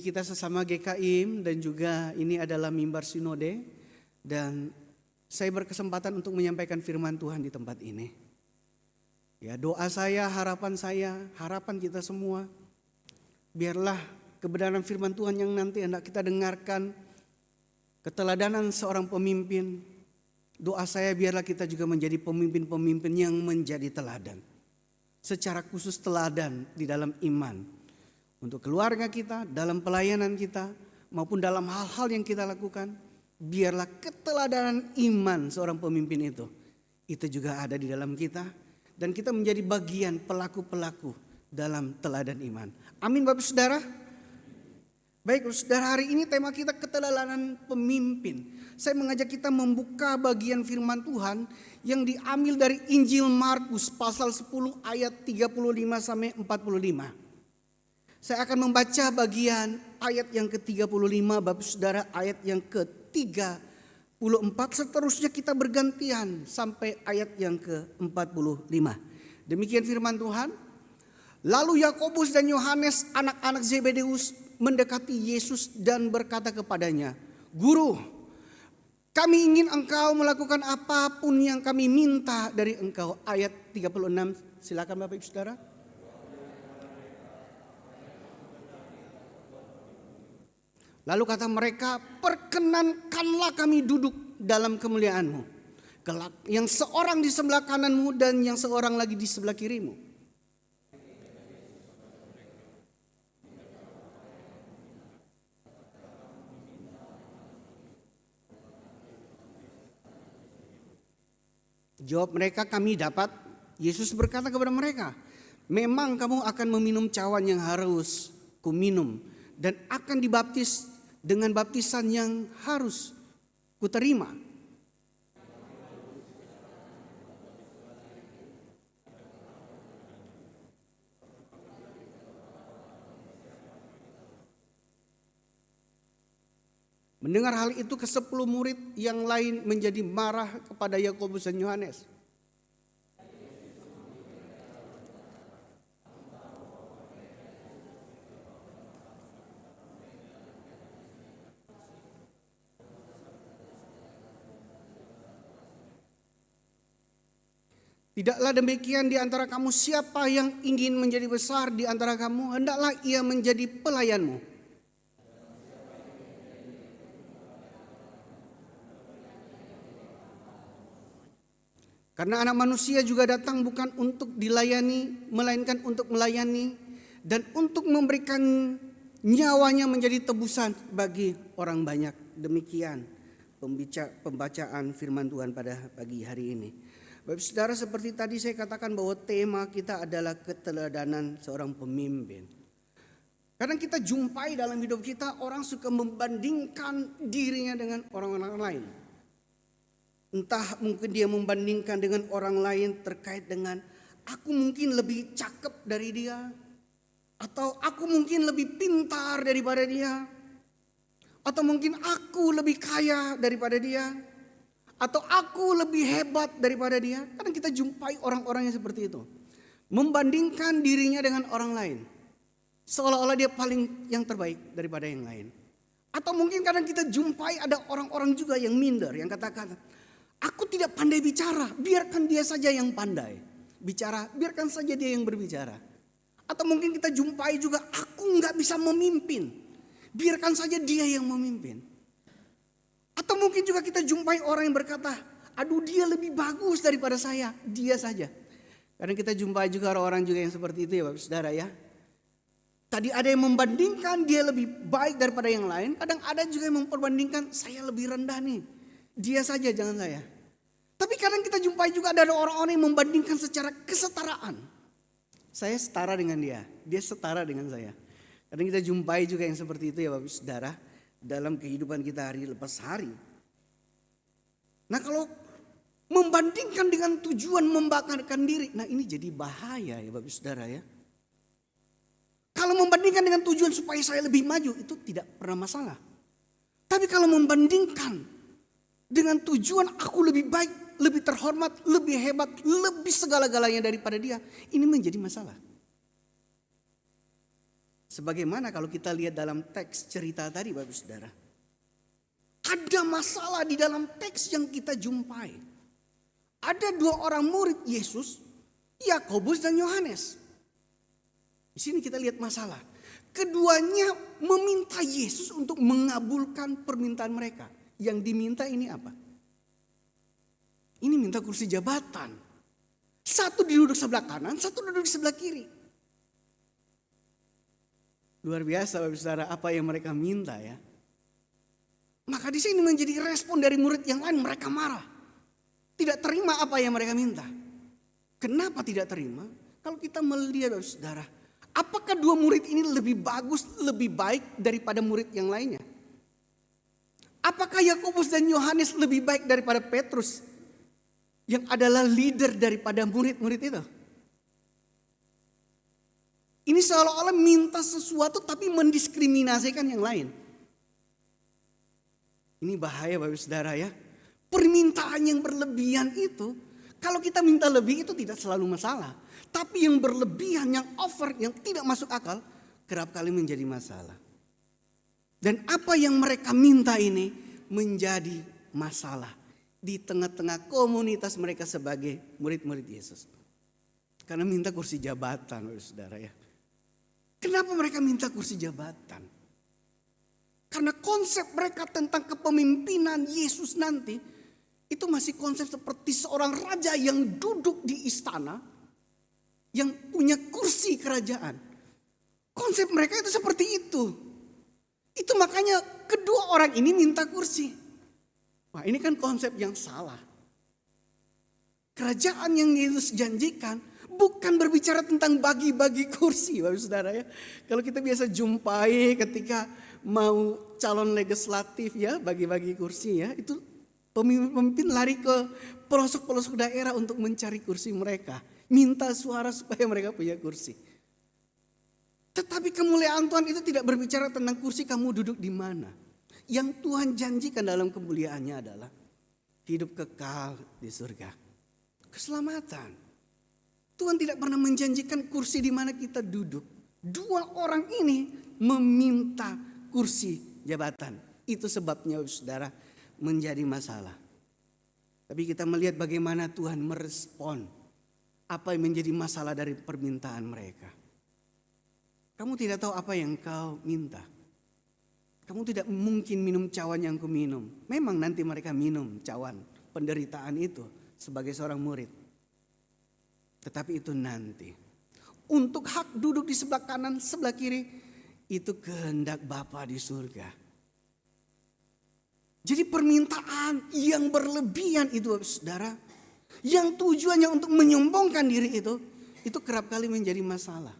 kita sesama GKIM dan juga ini adalah mimbar sinode dan saya berkesempatan untuk menyampaikan firman Tuhan di tempat ini. Ya, doa saya, harapan kita semua, biarlah kebenaran firman Tuhan yang nanti hendak kita dengarkan, keteladanan seorang pemimpin, doa saya biarlah kita juga menjadi pemimpin-pemimpin yang menjadi teladan. Secara khusus teladan di dalam iman. Untuk keluarga kita, dalam pelayanan kita, maupun dalam hal-hal yang kita lakukan, biarlah keteladanan iman seorang pemimpin itu juga ada di dalam kita. Dan kita menjadi bagian pelaku-pelaku dalam teladan iman. Amin Bapak Saudara. Baik Saudara, hari ini tema kita keteladanan pemimpin. Saya mengajak kita membuka bagian firman Tuhan yang diambil dari Injil Markus pasal 10 ayat 35 sampai 45. Saya akan membaca bagian ayat yang ke-35 Bapak Saudara, ayat yang ke-34, seterusnya kita bergantian sampai ayat yang ke-45. Demikian firman Tuhan. Lalu Yakobus dan Yohanes anak-anak Zebedeus mendekati Yesus dan berkata kepadanya, "Guru, kami ingin engkau melakukan apapun yang kami minta dari engkau." Ayat 36, silakan Bapak Ibu Saudara. Lalu kata mereka, "Perkenankanlah kami duduk dalam kemuliaan-Mu. Kelak yang seorang di sebelah kanan-Mu dan yang seorang lagi di sebelah kiri-Mu." Jawab mereka, "Kami dapat." Yesus berkata kepada mereka, "Memang kamu akan meminum cawan yang harus kuminum dan akan dibaptis dengan baptisan yang harus kuterima. Mendengar hal itu ke-10 murid yang lain menjadi marah kepada Yakobus dan Yohanes. Tidaklah demikian di antara kamu, siapa yang ingin menjadi besar di antara kamu, hendaklah ia menjadi pelayanmu. Karena anak manusia juga datang bukan untuk dilayani, melainkan untuk melayani dan untuk memberikan nyawanya menjadi tebusan bagi orang banyak. Demikian pembacaan firman Tuhan pada pagi hari ini. Bapak Saudara, seperti tadi saya katakan bahwa tema kita adalah keteladanan seorang pemimpin. Kadang kita jumpai dalam hidup kita orang suka membandingkan dirinya dengan orang-orang lain. Entah mungkin dia membandingkan dengan orang lain terkait dengan aku mungkin lebih cakep dari dia. Atau aku mungkin lebih pintar daripada dia. Atau mungkin aku lebih kaya daripada dia. Atau aku lebih hebat daripada dia. Kadang kita jumpai orang-orang yang seperti itu. Membandingkan dirinya dengan orang lain. Seolah-olah dia paling yang terbaik daripada yang lain. Atau mungkin kadang kita jumpai ada orang-orang juga yang minder. Yang katakan, aku tidak pandai bicara, biarkan dia saja yang pandai bicara, biarkan saja dia yang berbicara. Atau mungkin kita jumpai juga, aku nggak bisa memimpin, biarkan saja dia yang memimpin. Atau mungkin juga kita jumpai orang yang berkata, aduh dia lebih bagus daripada saya, dia saja. Kadang kita jumpai juga orang-orang juga yang seperti itu ya Bapak Saudara ya. Tadi ada yang membandingkan dia lebih baik daripada yang lain, kadang ada juga yang memperbandingkan saya lebih rendah nih, dia saja jangan saya. Tapi kadang kita jumpai juga ada orang-orang yang membandingkan secara kesetaraan. Saya setara dengan dia setara dengan saya. Kadang kita jumpai juga yang seperti itu ya Bapak Saudara. Dalam kehidupan kita hari lepas hari. Nah kalau membandingkan dengan tujuan membanggakan diri. Nah ini jadi bahaya ya Bapak Saudara ya. Kalau membandingkan dengan tujuan supaya saya lebih maju itu tidak pernah masalah. Tapi kalau membandingkan dengan tujuan aku lebih baik, lebih terhormat, lebih hebat, lebih segala-galanya daripada dia. Ini menjadi masalah. Sebagaimana kalau kita lihat dalam teks cerita tadi Bapak Saudara. Ada masalah di dalam teks yang kita jumpai. Ada dua orang murid Yesus, Yakobus dan Yohanes. Di sini kita lihat masalah. Keduanya meminta Yesus untuk mengabulkan permintaan mereka. Yang diminta ini apa? Ini minta kursi jabatan. Satu duduk sebelah kanan, satu duduk sebelah kiri. Luar biasa Bapak Saudara apa yang mereka minta ya. Maka di sini menjadi respon dari murid yang lain, mereka marah. Tidak terima apa yang mereka minta. Kenapa tidak terima? Kalau kita melihat Bapak Saudara, apakah dua murid ini lebih bagus, lebih baik daripada murid yang lainnya? Apakah Yakobus dan Yohanes lebih baik daripada Petrus yang adalah leader daripada murid-murid itu? Ini seolah-olah minta sesuatu tapi mendiskriminasikan yang lain. Ini bahaya Bapak Saudara ya. Permintaan yang berlebihan itu, kalau kita minta lebih itu tidak selalu masalah. Tapi yang berlebihan, yang over, yang tidak masuk akal, kerap kali menjadi masalah. Dan apa yang mereka minta ini menjadi masalah di tengah-tengah komunitas mereka sebagai murid-murid Yesus. Karena minta kursi jabatan Bapak Saudara ya. Kenapa mereka minta kursi jabatan? Karena konsep mereka tentang kepemimpinan Yesus nanti itu masih konsep seperti seorang raja yang duduk di istana, yang punya kursi kerajaan. Konsep mereka itu seperti itu. Itu makanya kedua orang ini minta kursi. Wah, ini kan konsep yang salah. Kerajaan yang Yesus janjikan bukan berbicara tentang bagi-bagi kursi Bapak Saudara ya. Kalau kita biasa jumpai ketika mau calon legislatif ya, bagi-bagi kursi ya, itu pemimpin lari ke pelosok-pelosok daerah untuk mencari kursi mereka, minta suara supaya mereka punya kursi. Tetapi kemuliaan Tuhan itu tidak berbicara tentang kursi kamu duduk di mana. Yang Tuhan janjikan dalam kemuliaannya adalah hidup kekal di surga, keselamatan. Tuhan tidak pernah menjanjikan kursi di mana kita duduk. Dua orang ini meminta kursi jabatan. Itu sebabnya saudara menjadi masalah. Tapi kita melihat bagaimana Tuhan merespon apa yang menjadi masalah dari permintaan mereka. Kamu tidak tahu apa yang kau minta. Kamu tidak mungkin minum cawan yang kuminum. Memang nanti mereka minum cawan penderitaan itu sebagai seorang murid. Tetapi itu nanti. Untuk hak duduk di sebelah kanan, sebelah kiri, itu kehendak Bapa di surga. Jadi permintaan yang berlebihan itu saudara, yang tujuannya untuk menyombongkan diri itu kerap kali menjadi masalah.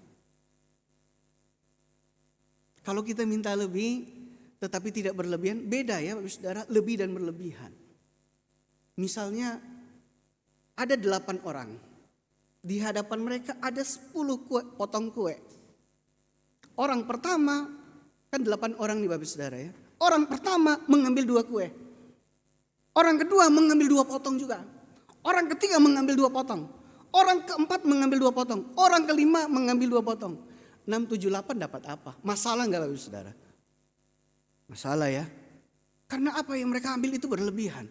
Kalau kita minta lebih tetapi tidak berlebihan, beda ya saudara, lebih dan berlebihan. Misalnya ada 8 orang. Di hadapan mereka ada 10 potong kue. Orang pertama, kan 8 orang nih Bapak Saudara ya. Orang pertama mengambil 2 kue. Orang kedua mengambil 2 potong juga. Orang ketiga mengambil 2 potong. Orang keempat mengambil 2 potong. Orang kelima mengambil 2 potong. 6, 7, 8 dapat apa? Masalah enggak Bapak Saudara? Masalah ya. Karena apa yang mereka ambil itu berlebihan.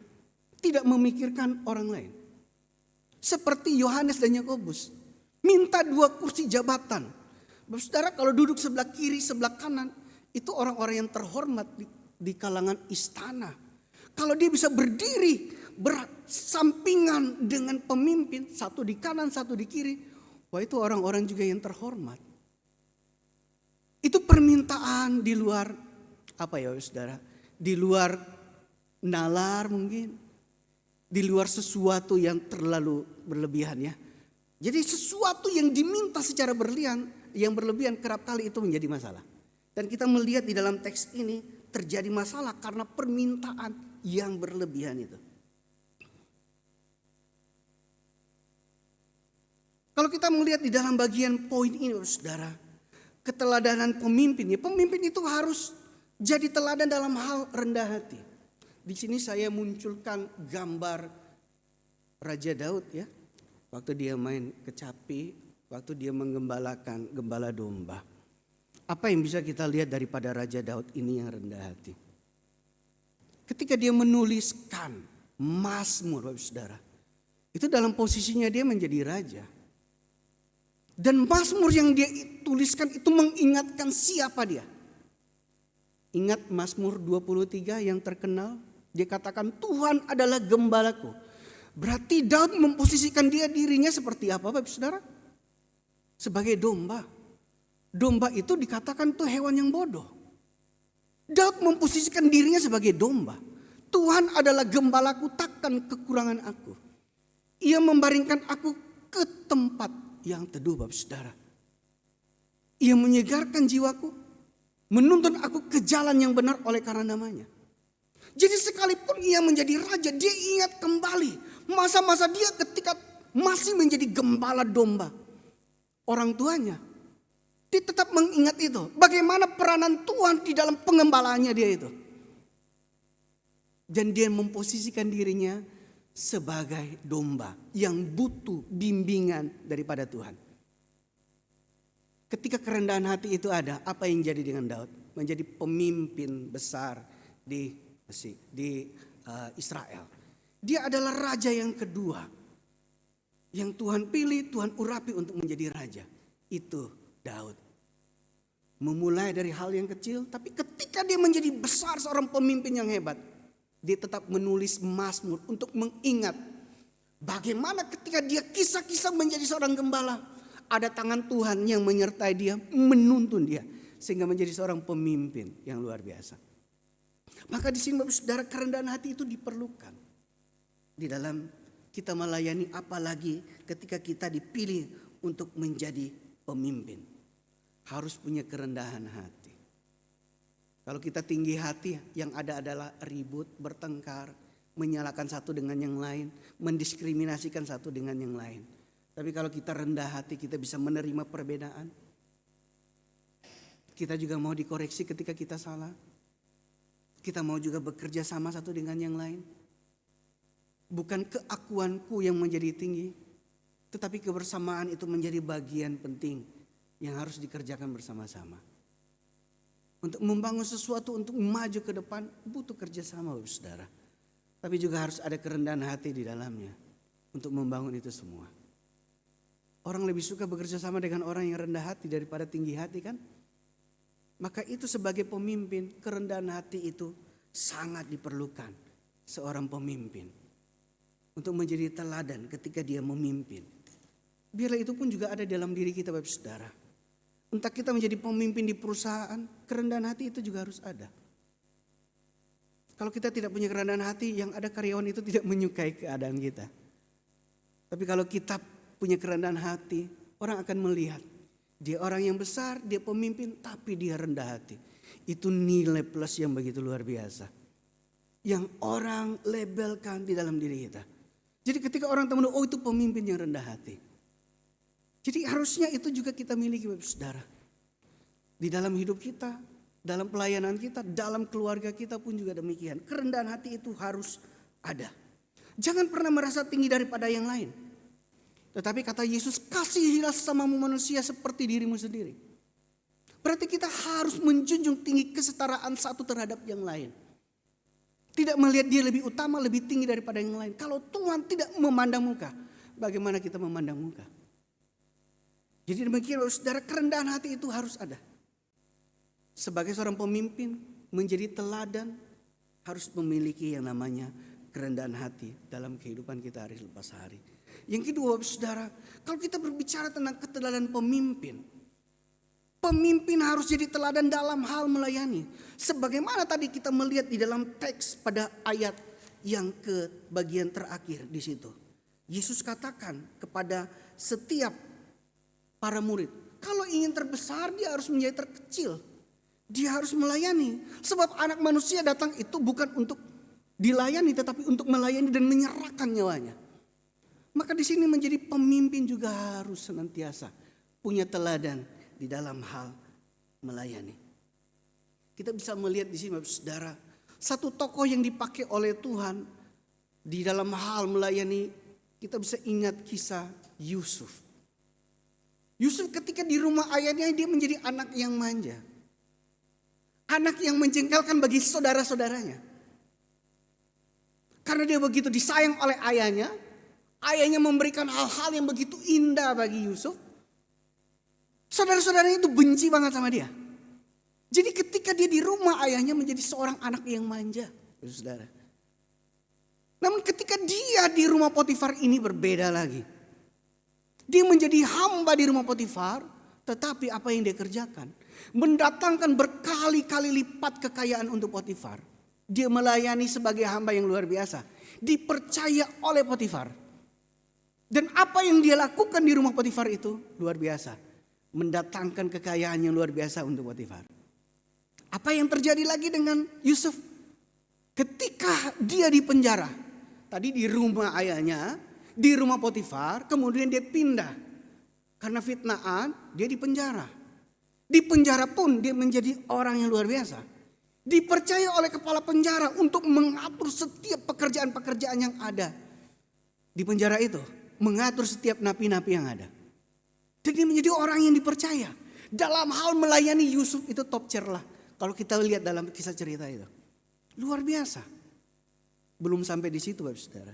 Tidak memikirkan orang lain. Seperti Yohanes dan Yakobus. Minta 2 kursi jabatan. Bapak Saudara kalau duduk sebelah kiri, sebelah kanan. Itu orang-orang yang terhormat di kalangan istana. Kalau dia bisa berdiri bersampingan dengan pemimpin. Satu di kanan, satu di kiri. Wah itu orang-orang juga yang terhormat. Itu permintaan di luar apa ya saudara? Di luar nalar mungkin. Di luar sesuatu yang terlalu berlebihan ya. Jadi sesuatu yang diminta secara berlebihan kerap kali itu menjadi masalah. Dan kita melihat di dalam teks ini terjadi masalah karena permintaan yang berlebihan itu. Kalau kita melihat di dalam bagian poin ini saudara. Keteladanan pemimpin. Ya, pemimpin itu harus jadi teladan dalam hal rendah hati. Di sini saya munculkan gambar Raja Daud ya. Waktu dia main kecapi, waktu dia menggembalakan gembala domba. Apa yang bisa kita lihat daripada Raja Daud ini yang rendah hati? Ketika dia menuliskan Mazmur, Bapak Saudara, itu dalam posisinya dia menjadi raja. Dan Mazmur yang dia tuliskan itu mengingatkan siapa dia. Ingat Mazmur 23 yang terkenal, dia katakan Tuhan adalah gembalaku. Berarti Daud memposisikan dirinya seperti apa, Bapak Saudara? Sebagai domba. Domba itu dikatakan itu hewan yang bodoh. Daud memposisikan dirinya sebagai domba. Tuhan adalah gembalaku, takkan kekurangan aku. Ia membaringkan aku ke tempat yang teduh, Bapak Saudara. Ia menyegarkan jiwaku, menuntun aku ke jalan yang benar oleh karena namanya. Jadi sekalipun ia menjadi raja, dia ingat kembali masa-masa dia ketika masih menjadi gembala domba. Orang tuanya, dia tetap mengingat itu. Bagaimana peranan Tuhan di dalam pengembalaannya dia itu. Dan dia memposisikan dirinya sebagai domba yang butuh bimbingan daripada Tuhan. Ketika kerendahan hati itu ada, apa yang jadi dengan Daud? Menjadi pemimpin besar di Israel. Dia adalah raja yang kedua yang Tuhan pilih, Tuhan urapi untuk menjadi raja. Itu Daud. Memulai dari hal yang kecil, tapi ketika dia menjadi besar, seorang pemimpin yang hebat, dia tetap menulis Mazmur untuk mengingat bagaimana ketika dia kisah-kisah menjadi seorang gembala, ada tangan Tuhan yang menyertai dia, menuntun dia sehingga menjadi seorang pemimpin yang luar biasa. Maka di sini Bapak Saudara, kerendahan hati itu diperlukan di dalam kita melayani, apalagi ketika kita dipilih untuk menjadi pemimpin. Harus punya kerendahan hati. Kalau kita tinggi hati, yang ada adalah ribut, bertengkar, menyalahkan satu dengan yang lain, mendiskriminasikan satu dengan yang lain. Tapi kalau kita rendah hati, kita bisa menerima perbedaan. Kita juga mau dikoreksi ketika kita salah. Kita mau juga bekerja sama satu dengan yang lain. Bukan keakuanku yang menjadi tinggi, tetapi kebersamaan itu menjadi bagian penting yang harus dikerjakan bersama-sama. Untuk membangun sesuatu, untuk maju ke depan, butuh kerjasama, Bapak Saudara. Tapi juga harus ada kerendahan hati di dalamnya untuk membangun itu semua. Orang lebih suka bekerja sama dengan orang yang rendah hati daripada tinggi hati, kan? Maka itu sebagai pemimpin, kerendahan hati itu sangat diperlukan seorang pemimpin. Untuk menjadi teladan ketika dia memimpin. Biarlah itu pun juga ada dalam diri kita, Bapak Saudara. Entah kita menjadi pemimpin di perusahaan, kerendahan hati itu juga harus ada. Kalau kita tidak punya kerendahan hati, yang ada karyawan itu tidak menyukai keadaan kita. Tapi kalau kita punya kerendahan hati, orang akan melihat dia orang yang besar, dia pemimpin, tapi dia rendah hati. Itu nilai plus yang begitu luar biasa. Yang orang labelkan di dalam diri kita. Jadi ketika orang teman, oh itu pemimpin yang rendah hati. Jadi harusnya itu juga kita miliki, Bapak Saudara. Di dalam hidup kita, dalam pelayanan kita, dalam keluarga kita pun juga demikian. Kerendahan hati itu harus ada. Jangan pernah merasa tinggi daripada yang lain. Tetapi kata Yesus, kasihilah sesamamu manusia seperti dirimu sendiri. Berarti kita harus menjunjung tinggi kesetaraan satu terhadap yang lain. Tidak melihat dia lebih utama, lebih tinggi daripada yang lain. Kalau Tuhan tidak memandang muka, bagaimana kita memandang muka? Jadi demikian, Saudara, kerendahan hati itu harus ada. Sebagai seorang pemimpin, menjadi teladan, harus memiliki yang namanya kerendahan hati dalam kehidupan kita hari lepas hari. Yang kedua, Saudara, kalau kita berbicara tentang keteladanan pemimpin, pemimpin harus jadi teladan dalam hal melayani. Sebagaimana tadi kita melihat di dalam teks pada ayat yang ke bagian terakhir di situ. Yesus katakan kepada setiap para murid, kalau ingin terbesar dia harus menjadi terkecil. Dia harus melayani. Sebab anak manusia datang itu bukan untuk dilayani, tetapi untuk melayani dan menyerahkan nyawanya. Maka di sini menjadi pemimpin juga harus senantiasa punya teladan di dalam hal melayani. Kita bisa melihat di sini, Bapak Saudara, satu tokoh yang dipakai oleh Tuhan di dalam hal melayani. Kita bisa ingat kisah Yusuf. Yusuf ketika di rumah ayahnya dia menjadi anak yang manja. Anak yang menjengkelkan bagi saudara-saudaranya. Karena dia begitu disayang oleh ayahnya. Ayahnya memberikan hal-hal yang begitu indah bagi Yusuf. Saudara-saudaranya itu benci banget sama dia. Jadi ketika dia di rumah ayahnya menjadi seorang anak yang manja. Saudara. Namun ketika dia di rumah Potifar ini berbeda lagi. Dia menjadi hamba di rumah Potifar. Tetapi apa yang dia kerjakan? Mendatangkan berkali-kali lipat kekayaan untuk Potifar. Dia melayani sebagai hamba yang luar biasa. Dipercaya oleh Potifar. Dan apa yang dia lakukan di rumah Potifar itu luar biasa. Mendatangkan kekayaan yang luar biasa untuk Potifar. Apa yang terjadi lagi dengan Yusuf? Ketika dia di penjara. Tadi di rumah ayahnya, di rumah Potifar, kemudian dia pindah. Karena fitnaan, dia di penjara. Di penjara pun dia menjadi orang yang luar biasa. Dipercaya oleh kepala penjara untuk mengatur setiap pekerjaan-pekerjaan yang ada. Di penjara itu, mengatur setiap napi-napi yang ada. Dan dia menjadi orang yang dipercaya. Dalam hal melayani Yusuf itu top tier lah. Kalau kita lihat dalam kisah cerita itu. Luar biasa. Belum sampai di situ Bapak Saudara.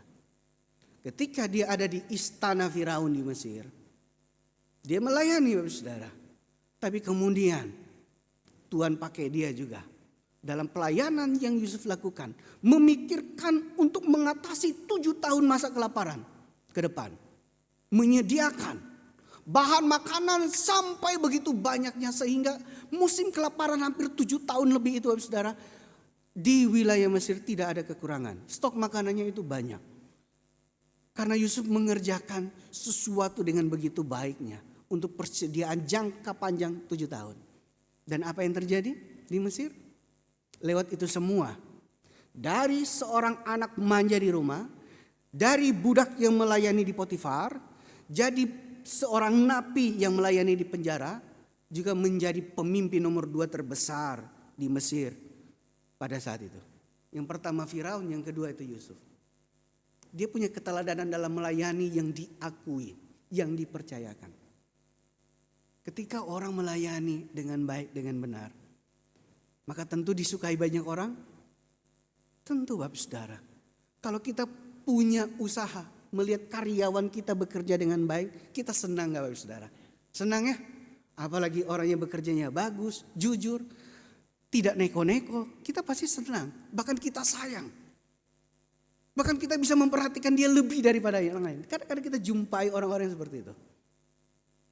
Ketika dia ada di istana Firaun di Mesir. Dia melayani Bapak Saudara. Tapi kemudian Tuhan pakai dia juga. Dalam pelayanan yang Yusuf lakukan. Memikirkan untuk mengatasi 7 tahun masa kelaparan ke depan. Menyediakan bahan makanan sampai begitu banyaknya. Sehingga musim kelaparan hampir 7 tahun lebih itu Bapak Saudara. Di wilayah Mesir tidak ada kekurangan. Stok makanannya itu banyak. Karena Yusuf mengerjakan sesuatu dengan begitu baiknya. Untuk persediaan jangka panjang 7 tahun. Dan apa yang terjadi di Mesir? Lewat itu semua. Dari seorang anak manja di rumah. Dari budak yang melayani di Potifar. Jadi seorang napi yang melayani di penjara. Juga menjadi pemimpin nomor 2 terbesar di Mesir. Pada saat itu. Yang pertama Firaun, yang kedua itu Yusuf. Dia punya keteladanan dalam melayani yang diakui. Yang dipercayakan. Ketika orang melayani dengan baik, dengan benar. Maka tentu disukai banyak orang. Tentu Bapak Saudara. Kalau kita punya usaha. Melihat karyawan kita bekerja dengan baik. Kita senang gak Bapak Saudara? Senang ya? Apalagi orangnya bekerjanya bagus, jujur. Tidak neko-neko. Kita pasti senang. Bahkan kita sayang. Bahkan kita bisa memperhatikan dia lebih daripada yang lain. Kadang-kadang kita jumpai orang-orang yang seperti itu.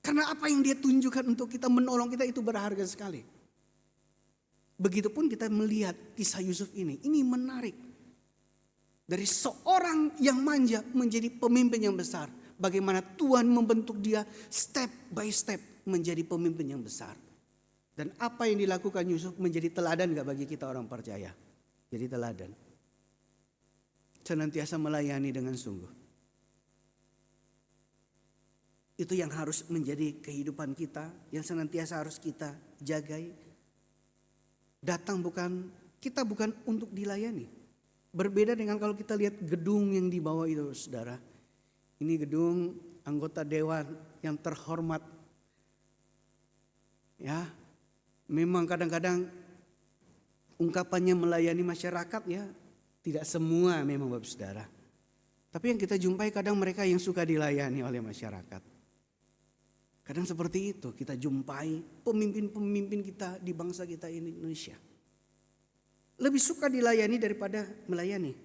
Karena apa yang dia tunjukkan untuk kita menolong kita itu berharga sekali. Begitupun kita melihat kisah Yusuf ini. Ini menarik. Dari seorang yang manja menjadi pemimpin yang besar. Bagaimana Tuhan membentuk dia step by step menjadi pemimpin yang besar. Dan apa yang dilakukan Yusuf menjadi teladan gak bagi kita orang percaya. Jadi teladan. Senantiasa melayani dengan sungguh. Itu yang harus menjadi kehidupan kita. Yang senantiasa harus kita jagai. Kita bukan untuk dilayani. Berbeda dengan kalau kita lihat gedung yang di bawah itu saudara. Ini gedung anggota dewan yang terhormat. Ya, memang kadang-kadang ungkapannya melayani masyarakat ya. Tidak semua memang Bapak Saudara. Tapi yang kita jumpai kadang mereka yang suka dilayani oleh masyarakat. Kadang seperti itu kita jumpai pemimpin-pemimpin kita di bangsa kita ini Indonesia. Lebih suka dilayani daripada melayani.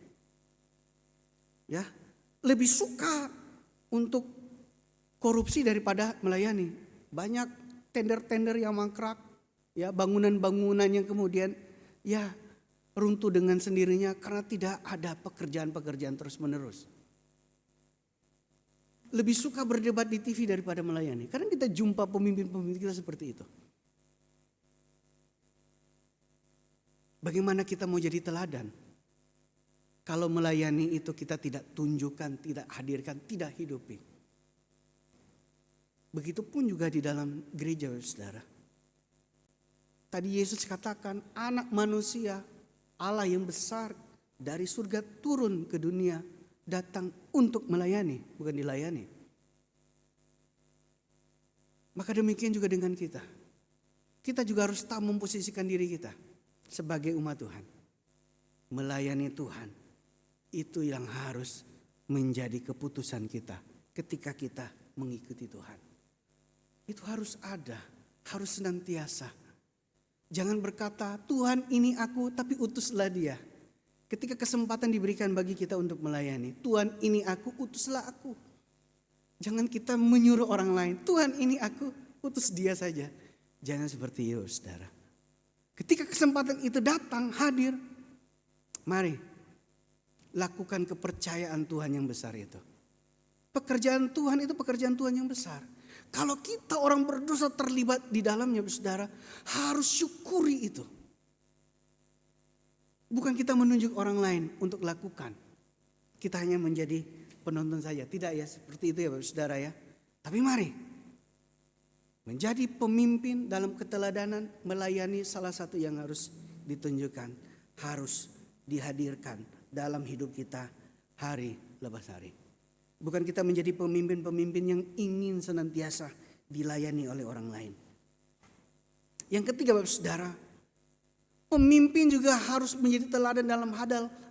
Ya, lebih suka untuk korupsi daripada melayani. Banyak tender-tender yang mangkrak, ya, bangunan-bangunan yang kemudian ya runtuh dengan sendirinya karena tidak ada pekerjaan-pekerjaan terus-menerus. Lebih suka berdebat di TV daripada melayani. Kadang kita jumpa pemimpin-pemimpin kita seperti itu. Bagaimana kita mau jadi teladan? Kalau melayani itu kita tidak tunjukkan, tidak hadirkan, tidak hidupi. Begitupun juga di dalam gereja, saudara. Tadi Yesus katakan anak manusia, Allah yang besar dari surga turun ke dunia. Datang untuk melayani, bukan dilayani. Maka demikian juga dengan kita. Kita juga harus tahu memposisikan diri kita sebagai umat Tuhan. Melayani Tuhan itu yang harus menjadi keputusan kita ketika kita mengikuti Tuhan. Itu harus ada, harus senantiasa. Jangan berkata, Tuhan ini aku, tapi utuslah dia. Ketika kesempatan diberikan bagi kita untuk melayani, Tuhan ini aku, utuslah aku. Jangan kita menyuruh orang lain, Tuhan ini aku, utus dia saja. Jangan seperti itu, saudara. Ketika kesempatan itu datang, hadir, mari lakukan kepercayaan Tuhan yang besar itu. Pekerjaan Tuhan itu pekerjaan Tuhan yang besar. Kalau kita orang berdosa terlibat di dalamnya, saudara, harus syukuri itu. Bukan kita menunjuk orang lain untuk lakukan. Kita hanya menjadi penonton saja. Tidak ya seperti itu ya Bapak Saudara ya. Tapi mari menjadi pemimpin dalam keteladanan, melayani salah satu yang harus ditunjukkan. Harus dihadirkan dalam hidup kita hari lepas hari. Bukan kita menjadi pemimpin-pemimpin yang ingin senantiasa dilayani oleh orang lain. Yang ketiga Bapak Saudara, pemimpin juga harus menjadi teladan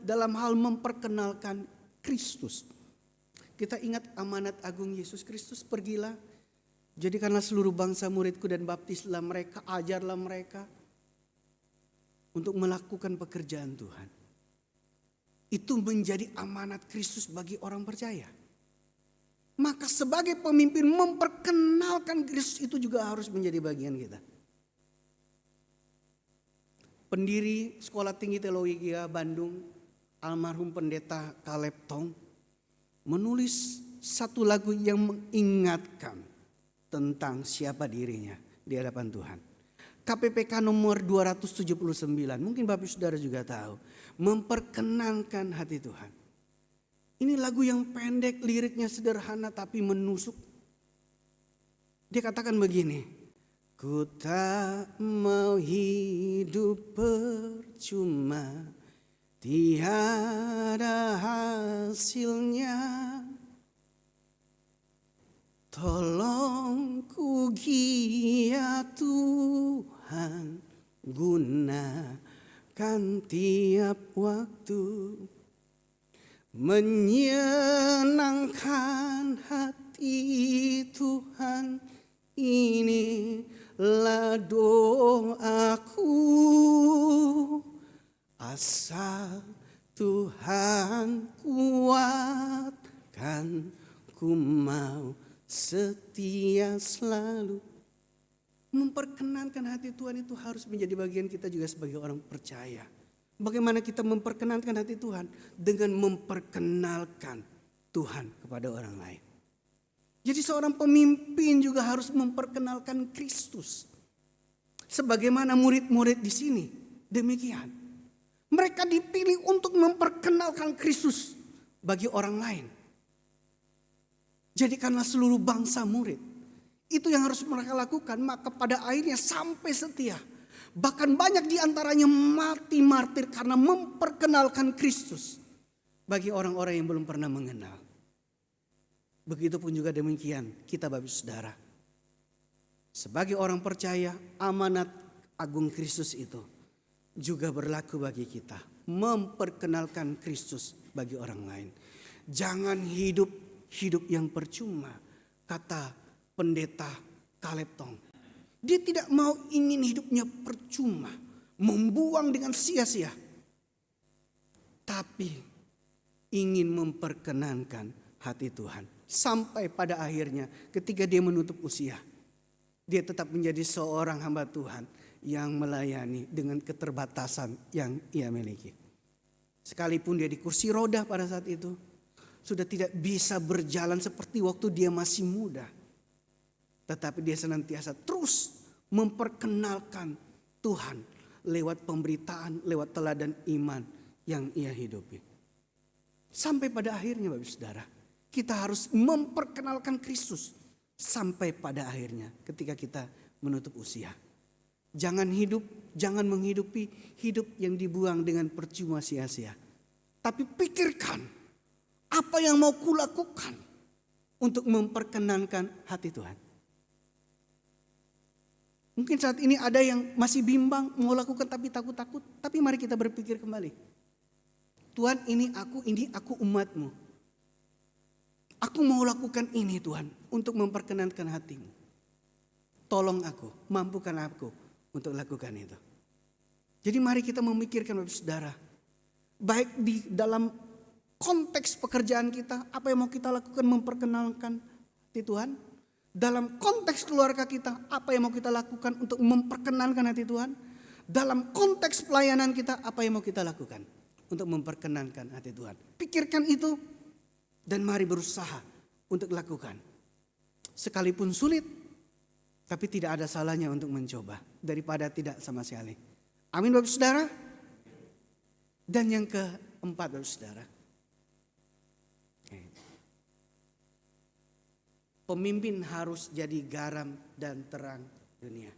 dalam hal memperkenalkan Kristus. Kita ingat amanat agung Yesus Kristus, pergilah, jadikanlah seluruh bangsa muridku dan baptislah mereka, ajarlah mereka untuk melakukan pekerjaan Tuhan. Itu menjadi amanat Kristus bagi orang percaya. Maka sebagai pemimpin memperkenalkan Kristus itu juga harus menjadi bagian kita. Pendiri Sekolah Tinggi Teologi Bandung, almarhum Pendeta Caleb Tong, menulis satu lagu yang mengingatkan tentang siapa dirinya di hadapan Tuhan. KPPK nomor 279, mungkin Bapak Saudara juga tahu. Memperkenankan hati Tuhan. Ini lagu yang pendek, liriknya sederhana tapi menusuk. Dia katakan begini, ku tak mau hidup percuma, tiada hasilnya. Tolong ku giat Tuhan, gunakan tiap waktu, menyenangkan hati Tuhan, inilah doaku. Asal Tuhan kuatkan, ku mau setia selalu. Memperkenankan hati Tuhan itu harus menjadi bagian kita juga sebagai orang percaya. Bagaimana kita memperkenankan hati Tuhan? Dengan memperkenalkan Tuhan kepada orang lain. Jadi seorang pemimpin juga harus memperkenalkan Kristus. Sebagaimana murid-murid di sini, demikian. Mereka dipilih untuk memperkenalkan Kristus bagi orang lain. Jadikanlah seluruh bangsa murid. Itu yang harus mereka lakukan, maka pada akhirnya sampai setia. Bahkan banyak di antaranya mati martir karena memperkenalkan Kristus bagi orang-orang yang belum pernah mengenal. Begitupun juga demikian kita Bapak Saudara. Sebagai orang percaya, amanat agung Kristus itu juga berlaku bagi kita. Memperkenalkan Kristus bagi orang lain. Jangan hidup yang percuma, kata Pendeta Caleb Tong. Dia tidak mau ingin hidupnya percuma, membuang dengan sia-sia. Tapi ingin memperkenankan hati Tuhan. Sampai pada akhirnya ketika dia menutup usia, dia tetap menjadi seorang hamba Tuhan yang melayani dengan keterbatasan yang ia miliki. Sekalipun dia di kursi roda pada saat itu, sudah tidak bisa berjalan seperti waktu dia masih muda. Tetapi dia senantiasa terus memperkenalkan Tuhan lewat pemberitaan, lewat teladan iman yang ia hidupi. Sampai pada akhirnya Bapak Saudara, kita harus memperkenalkan Kristus. Sampai pada akhirnya ketika kita menutup usia. Jangan menghidupi hidup yang dibuang dengan percuma sia-sia. Tapi pikirkan apa yang mau kulakukan untuk memperkenankan hati Tuhan. Mungkin saat ini ada yang masih bimbang mau lakukan tapi takut-takut. Tapi mari kita berpikir kembali. Tuhan, ini aku umat-Mu. Aku mau lakukan ini Tuhan untuk memperkenankan hati-Mu. Tolong aku, mampukan aku untuk lakukan itu. Jadi mari kita memikirkan Bapak Saudara. Baik di dalam konteks pekerjaan kita, apa yang mau kita lakukan memperkenalkan hati Tuhan. Dalam konteks keluarga kita, apa yang mau kita lakukan untuk memperkenankan hati Tuhan. Dalam konteks pelayanan kita, apa yang mau kita lakukan untuk memperkenankan hati Tuhan. Pikirkan itu dan mari berusaha untuk lakukan. Sekalipun sulit, tapi tidak ada salahnya untuk mencoba daripada tidak sama sekali. Amin Bapak Saudara. Dan yang keempat Bapak Saudara. Pemimpin harus jadi garam dan terang dunia.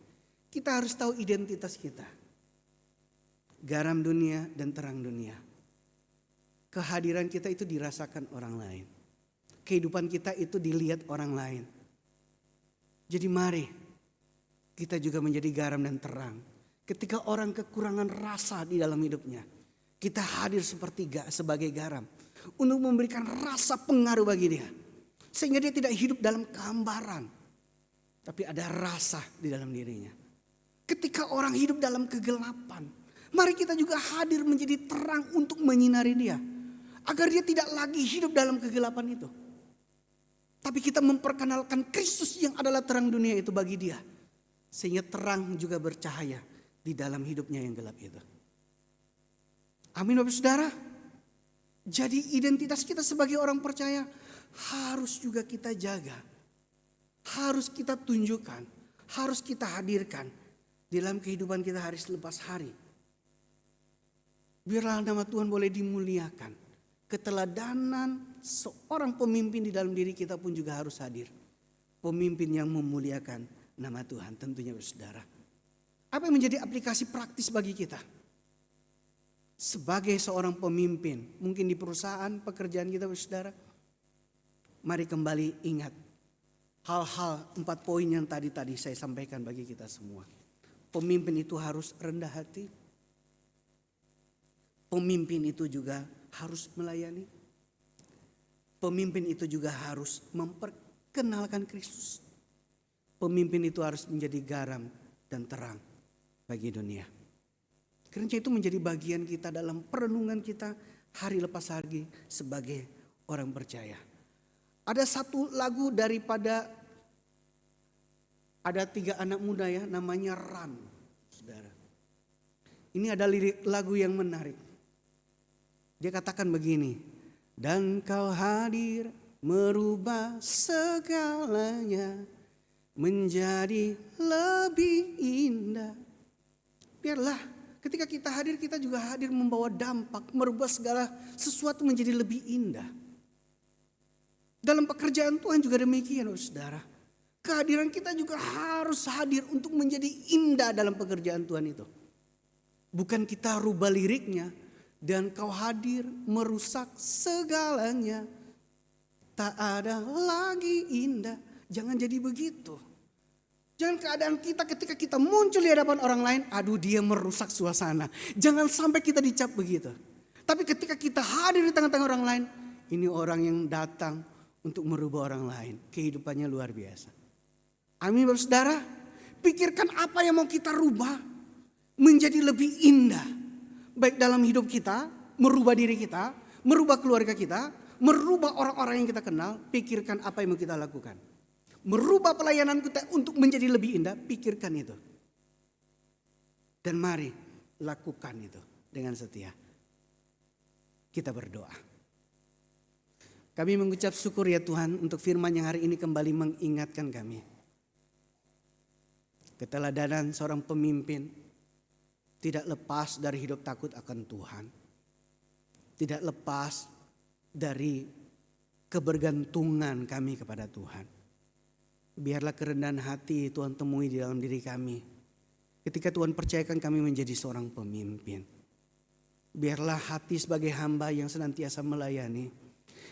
Kita harus tahu identitas kita. Garam dunia dan terang dunia. Kehadiran kita itu dirasakan orang lain. Kehidupan kita itu dilihat orang lain. Jadi mari kita juga menjadi garam dan terang. Ketika orang kekurangan rasa di dalam hidupnya, kita hadir sebagai garam untuk memberikan rasa pengaruh bagi dia. Sehingga dia tidak hidup dalam gambaran, tapi ada rasa di dalam dirinya. Ketika orang hidup dalam kegelapan, mari kita juga hadir menjadi terang untuk menyinari dia. Agar dia tidak lagi hidup dalam kegelapan itu. Tapi kita memperkenalkan Kristus yang adalah terang dunia itu bagi dia. Sehingga terang juga bercahaya di dalam hidupnya yang gelap itu. Amin Bapak Saudara. Jadi identitas kita sebagai orang percaya harus juga kita jaga. Harus kita tunjukkan. Harus kita hadirkan dalam kehidupan kita hari selepas hari. Biarlah nama Tuhan boleh dimuliakan. Keteladanan seorang pemimpin di dalam diri kita pun juga harus hadir. Pemimpin yang memuliakan nama Tuhan tentunya Saudara. Apa yang menjadi aplikasi praktis bagi kita? Sebagai seorang pemimpin, mungkin di perusahaan pekerjaan kita Saudara. Mari kembali ingat hal-hal 4 poin yang tadi saya sampaikan bagi kita semua. Pemimpin itu harus rendah hati. Pemimpin itu juga harus melayani. Pemimpin itu juga harus memperkenalkan Kristus. Pemimpin itu harus menjadi garam dan terang bagi dunia. Karena itu menjadi bagian kita dalam perenungan kita hari lepas hari sebagai orang percaya. Ada satu lagu daripada ada 3 anak muda ya, namanya Run, Saudara. Ini ada lirik lagu yang menarik. Dia katakan begini, dan kau hadir merubah segalanya menjadi lebih indah. Biarlah ketika kita hadir, kita juga hadir membawa dampak, merubah segala sesuatu menjadi lebih indah. Dalam pekerjaan Tuhan juga demikian, Saudara. Kehadiran kita juga harus hadir untuk menjadi indah dalam pekerjaan Tuhan itu. Bukan kita rubah liriknya, dan kau hadir merusak segalanya. Tak ada lagi indah. Jangan jadi begitu. Jangan keadaan kita ketika kita muncul di hadapan orang lain, aduh dia merusak suasana. Jangan sampai kita dicap begitu. Tapi ketika kita hadir di tengah-tengah orang lain, ini orang yang datang untuk merubah orang lain. Kehidupannya luar biasa. Amin Bapak Saudara. Pikirkan apa yang mau kita rubah menjadi lebih indah. Baik dalam hidup kita, merubah diri kita, merubah keluarga kita, merubah orang-orang yang kita kenal. Pikirkan apa yang mau kita lakukan. Merubah pelayanan kita untuk menjadi lebih indah. Pikirkan itu. Dan mari lakukan itu dengan setia. Kita berdoa. Kami mengucap syukur ya Tuhan untuk firman yang hari ini kembali mengingatkan kami. Keteladanan seorang pemimpin tidak lepas dari hidup takut akan Tuhan. Tidak lepas dari kebergantungan kami kepada Tuhan. Biarlah kerendahan hati Tuhan temui di dalam diri kami. Ketika Tuhan percayakan kami menjadi seorang pemimpin. Biarlah hati sebagai hamba yang senantiasa melayani.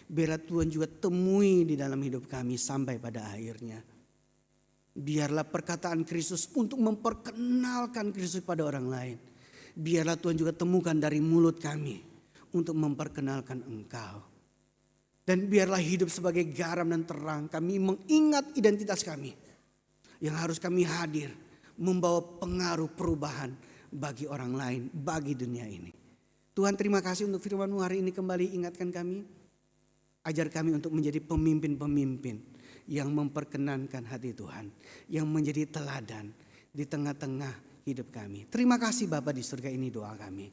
Biarlah Tuhan juga temui di dalam hidup kami sampai pada akhirnya. Biarlah perkataan Kristus untuk memperkenalkan Kristus pada orang lain. Biarlah Tuhan juga temukan dari mulut kami untuk memperkenalkan Engkau. Dan biarlah hidup sebagai garam dan terang, kami mengingat identitas kami yang harus kami hadir, membawa pengaruh perubahan bagi orang lain, bagi dunia ini. Tuhan, terima kasih untuk firman-Mu hari ini, kembali ingatkan kami. Ajar kami untuk menjadi pemimpin-pemimpin yang memperkenankan hati Tuhan, yang menjadi teladan di tengah-tengah hidup kami. Terima kasih Bapa di surga, ini doa kami.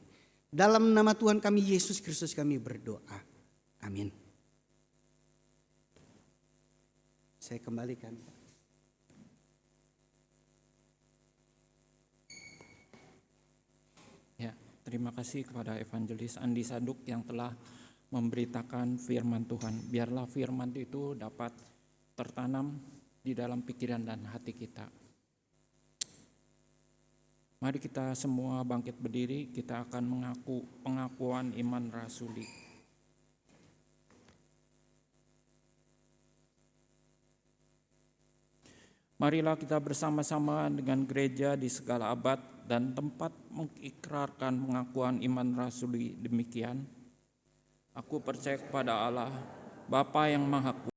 Dalam nama Tuhan kami Yesus Kristus kami berdoa. Amin. Saya kembalikan. Ya, terima kasih kepada Evangelis Andi Saduk yang telah memberitakan firman Tuhan. Biarlah firman itu dapat tertanam di dalam pikiran dan hati kita. Mari kita semua bangkit berdiri, kita akan mengaku pengakuan iman rasuli. Marilah kita bersama-sama dengan gereja di segala abad dan tempat mengikrarkan pengakuan iman rasuli demikian. Aku percaya kepada Allah, Bapa yang Maha Kuasa,